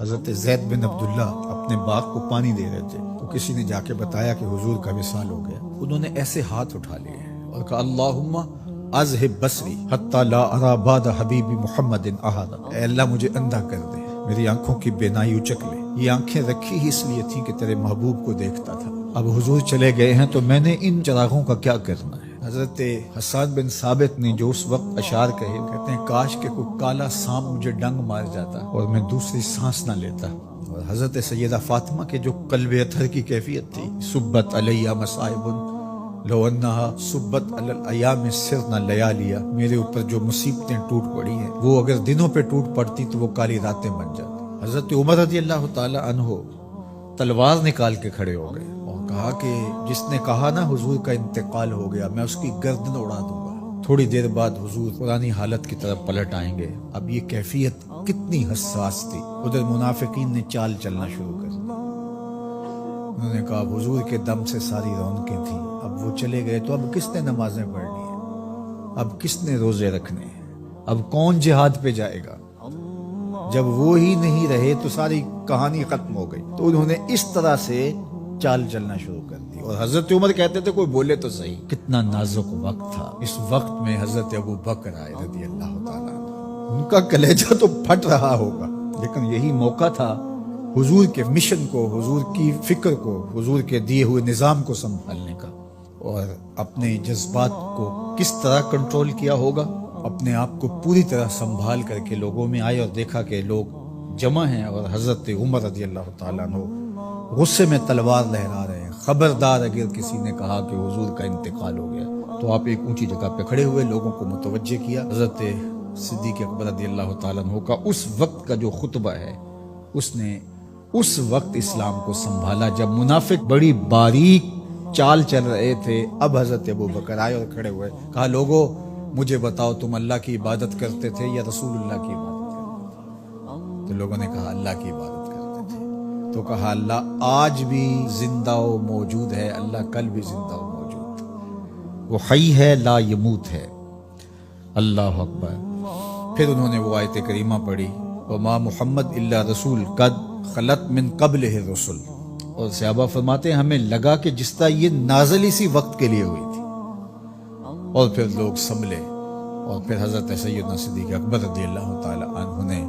حضرت زید بن عبداللہ اپنے باغ کو پانی دے رہے تھے تو کسی نے جا کے بتایا کہ حضور کا وصال ہو گیا۔ انہوں نے ایسے ہاتھ اٹھا لیے اور کہا اللہم اذہب بصری حتی لا ارا بعد حبیبی محمد احدا، اے اللہ مجھے اندھا کر دے، میری آنکھوں کی بینائی اچک لے۔ یہ آنکھیں رکھی ہی اس لیے تھیں کہ تیرے محبوب کو دیکھتا تھا، اب حضور چلے گئے ہیں تو میں نے ان چراغوں کا کیا کرنا ہے۔ حضرت حسان بن ثابت نے جو اس وقت اشعار کہے، کہتے ہیں کاش کہ کوئی کالا سانپ مجھے ڈنگ مار جاتا اور میں دوسری سانس نہ لیتا۔ اور حضرت سیدہ فاطمہ کے جو قلب اطہر کی کیفیت تھی، سبت علیہ مصائب لو انہا سبت علی الایام سرنا لیالیا، میرے اوپر جو مصیبتیں ٹوٹ پڑی ہیں وہ اگر دنوں پہ ٹوٹ پڑتی تو وہ کالی راتیں بن جاتی۔ حضرت عمر رضی اللہ تعالی عنہ تلوار نکال کے کھڑے ہو گئے اور کہا کہ جس نے کہا نا حضور کا انتقال ہو گیا میں اس کی گردن اڑا دوں گا۔ تھوڑی دیر بعد حضور پرانی حالت کی طرف پلٹ آئیں گے۔ اب یہ کیفیت کتنی حساس تھی، ادھر منافقین نے چال چلنا شروع کر دی۔ انہوں نے کہا حضور کے دم سے ساری رونقیں تھیں، اب وہ چلے گئے تو اب کس نے نمازیں پڑھنی ہیں، اب کس نے روزے رکھنے ہیں، اب کون جہاد پہ جائے گا؟ جب وہ ہی نہیں رہے تو ساری کہانی ختم ہو گئی۔ تو انہوں نے اس طرح سے چال چلنا شروع کر دی اور حضرت عمر کہتے تھے کوئی بولے تو صحیح۔ کتنا نازک وقت تھا، اس وقت میں حضرت ابو بکر آئے رضی اللہ تعالیٰ عنہ، ان کا کلیجہ تو پھٹ رہا ہوگا، لیکن یہی موقع تھا حضور کے مشن کو، حضور کی فکر کو، حضور کے دیے ہوئے نظام کو سنبھالنے کا، اور اپنے جذبات کو کس طرح کنٹرول کیا ہوگا۔ اپنے آپ کو پوری طرح سنبھال کر کے لوگوں میں آئے اور دیکھا کہ لوگ جمع ہیں اور حضرت عمر رضی اللہ تعالیٰ عنہ غصے میں تلوار لہرا رہے ہیں۔ خبردار اگر کسی نے کہا کہ حضور کا انتقال ہو گیا تو آپ ایک اونچی جگہ پہ کھڑے ہوئے، لوگوں کو متوجہ کیا۔ حضرت صدیق اکبر رضی اللہ تعالیٰ عنہ کا اس وقت کا جو خطبہ ہے، اس نے اس وقت اسلام کو سنبھالا جب منافق بڑی باریک چال چل رہے تھے۔ اب حضرت ابو بکر آئے اور کھڑے ہوئے، کہا لوگو مجھے بتاؤ تم اللہ کی عبادت کرتے تھے یا رسول اللہ کی عبادت کرتے تھے؟ تو لوگوں نے کہا اللہ کی عبادت کرتے تھے۔ تو کہا اللہ آج بھی زندہ و موجود ہے، اللہ کل بھی زندہ و موجود ہے، وہ حی ہے لا یموت ہے۔ اللہ اکبر۔ پھر انہوں نے وہ آیت کریمہ پڑھی وما محمد الا رسول قد خلت من قبلہ الرسل، اور صحابہ فرماتے ہیں ہمیں لگا کہ جس طرح یہ نازل اسی وقت کے لیے ہوئی تھی۔ اور پھر لوگ سنبھلے اور پھر حضرت سیدنا صدیق اکبر رضی اللہ تعالی عنہ نے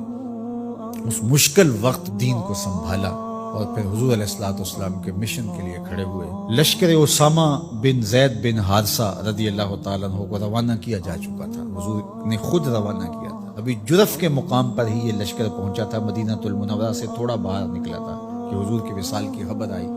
اس مشکل وقت دین کو سنبھالا اور پھر حضور علیہ الصلوۃ والسلام کے مشن کے لیے کھڑے ہوئے۔ لشکر اسامہ بن زید بن حارثہ رضی اللہ تعالیٰ عنہ کو روانہ کیا جا چکا تھا، حضور نے خود روانہ کیا تھا۔ ابھی جرف کے مقام پر ہی یہ لشکر پہنچا تھا، مدینہ المنورہ سے تھوڑا باہر نکلا تھا کہ حضور کے وصال کی خبر آئی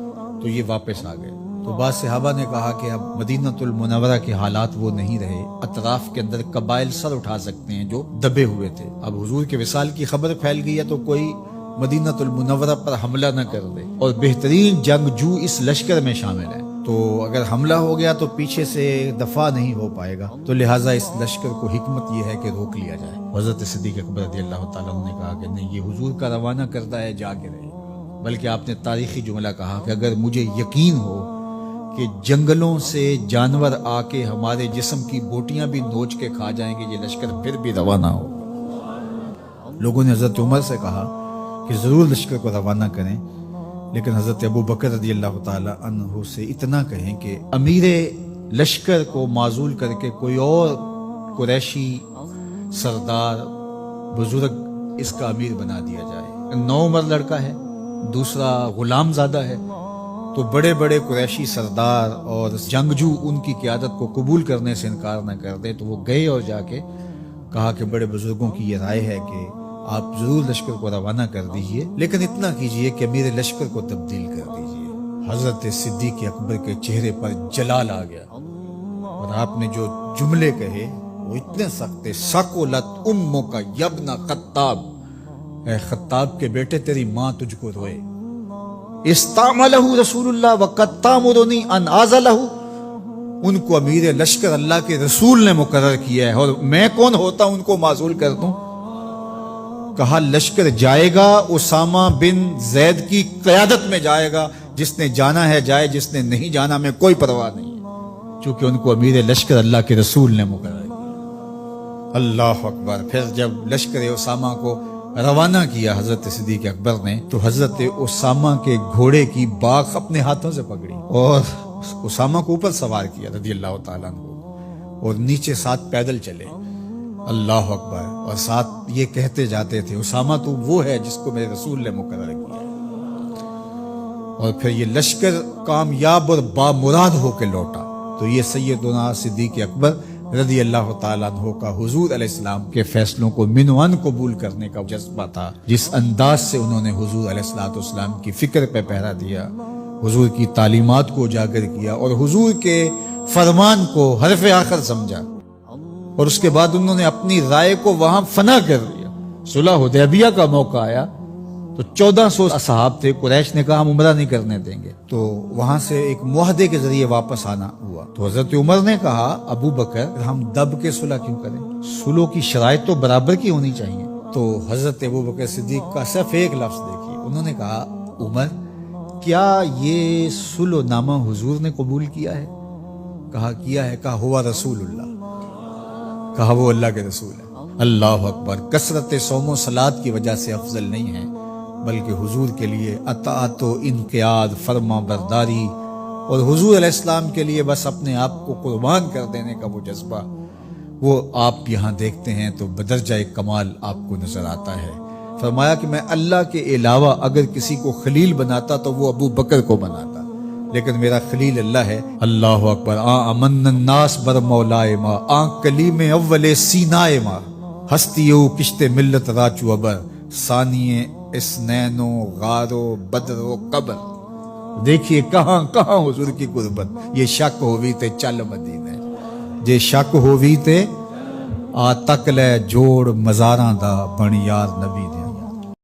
تو یہ واپس آ گئے۔ تو بعض صحابہ نے کہا کہ اب مدینہ المنورہ کے حالات وہ نہیں رہے، اطراف کے اندر قبائل سر اٹھا سکتے ہیں جو دبے ہوئے تھے، اب حضور کے وصال کی خبر پھیل گئی ہے تو کوئی مدینہ المنورہ پر حملہ نہ کر دے، اور بہترین جنگجو اس لشکر میں شامل ہے، تو اگر حملہ ہو گیا تو پیچھے سے دفاع نہیں ہو پائے گا، تو لہٰذا اس لشکر کو حکمت یہ ہے کہ روک لیا جائے۔ حضرت صدیق اکبر رضی اللہ تعالیٰ عنہ نے کہا کہ نہیں، یہ حضور کا روانہ کردہ ہے، جا کے رہے۔ بلکہ آپ نے تاریخی جملہ کہا کہ اگر مجھے یقین ہو کہ جنگلوں سے جانور آ کے ہمارے جسم کی بوٹیاں بھی نوچ کے کھا جائیں گے، یہ لشکر پھر بھی روانہ ہوگا۔ لوگوں نے حضرت عمر سے کہا کہ ضرور لشکر کو روانہ کریں، لیکن حضرت ابو بکر رضی اللہ تعالی عنہ سے اتنا کہیں کہ امیر لشکر کو معزول کر کے کوئی اور قریشی سردار بزرگ اس کا امیر بنا دیا جائے۔ 9 عمر لڑکا ہے، دوسرا غلام زادہ ہے، تو بڑے بڑے قریشی سردار اور جنگجو ان کی قیادت کو قبول کرنے سے انکار نہ کر دے، تو وہ گئے اور جا کے کہا کہ بڑے بزرگوں کی یہ رائے ہے کہ آپ ضرور لشکر کو روانہ کر دیجئے، لیکن اتنا کیجئے کہ امیر لشکر کو تبدیل کر دیجئے۔ حضرت صدیق اکبر کے چہرے پر جلال آ گیا اور آپ نے جو جملے کہے وہ اتنے سخت تھے، سقلت امک یا ابن خطاب، اے خطاب کے بیٹے تیری ماں تجھ کو روئے۔ استعملہ رسول اللہ وقد تامرنی ان اعزلہ، ان کو امیر لشکر اللہ کے رسول نے مقرر کیا ہے اور میں کون ہوتا ان کو معزول کر دوں؟ کہا لشکر جائے گا، اسامہ بن زید کی قیادت میں جائے گا، جس نے جانا ہے جائے، جس نے نہیں جانا میں کوئی پرواہ نہیں ہے، چونکہ ان کو امیر لشکر اللہ کے رسول نے مقرر کیا۔ اللہ اکبر۔ پھر جب لشکر اسامہ کو روانہ کیا حضرت صدیق اکبر نے تو حضرت اسامہ کے گھوڑے کی باک اپنے ہاتھوں سے پکڑی اور اسامہ کو اوپر سوار کیا رضی اللہ تعالیٰ عنہ، اور نیچے ساتھ پیدل چلے، اللہ اکبر، اور ساتھ یہ کہتے جاتے تھے اسامہ تو وہ ہے جس کو میرے رسول نے مقرر کیا۔ اور پھر یہ لشکر کامیاب اور بامراد ہو کے لوٹا تو یہ سیدنا صدیق اکبر رضی اللہ تعالیٰ عنہ کا حضور علیہ السلام کے فیصلوں کو من و عن قبول کرنے کا جذبہ تھا، جس انداز سے انہوں نے حضور علیہ السلام کی فکر پہ پہرا دیا، حضور کی تعلیمات کو اجاگر کیا اور حضور کے فرمان کو حرف آخر سمجھا، اور اس کے بعد انہوں نے اپنی رائے کو وہاں فنا کر دیا۔ صلح حدیبیہ کا موقع آیا تو 1400 اصحاب تھے، قریش نے کہا ہم عمرہ نہیں کرنے دیں گے، تو وہاں سے ایک معاہدے کے ذریعے واپس آنا ہوا۔ تو حضرت عمر نے کہا ابو بکر ہم دب کے صلح کیوں کریں، صلح کی شرائط تو برابر کی ہونی چاہیے۔ تو حضرت ابو بکر صدیق کا صرف ایک لفظ دیکھیے، انہوں نے کہا عمر کیا یہ صلح نامہ حضور نے قبول کیا ہے؟ کہا کیا ہے، کہا ہوا رسول اللہ، کہا وہ اللہ کے رسول ہے۔ اللہ اکبر، کثرت صوم و صلات کی وجہ سے افضل نہیں ہے، بلکہ حضور کے لیے اطاعت و انقیاد، فرما برداری، اور حضور علیہ السلام کے لیے بس اپنے آپ کو قربان کر دینے کا وہ جذبہ، وہ آپ یہاں دیکھتے ہیں تو بدرجہ کمال آپ کو نظر آتا ہے۔ فرمایا کہ میں اللہ کے علاوہ اگر کسی کو خلیل بناتا تو وہ ابو بکر کو بناتا، لیکن میرا خلیل اللہ ہے۔ اللہ اکبر، امن الناس بر مولائے ما، کلیم اول سینائے ما، ہستیو کشت ملت راچو ابر، ثانیے اسنین و غار و بدر و قبر۔ دیکھیے کہاں کہاں حضور کی قربت۔ یہ شک ہووی تے چل مدینے، جے شک ہووی تے آ تک لے جوڑ مزاراں دا بن یار نبی دے۔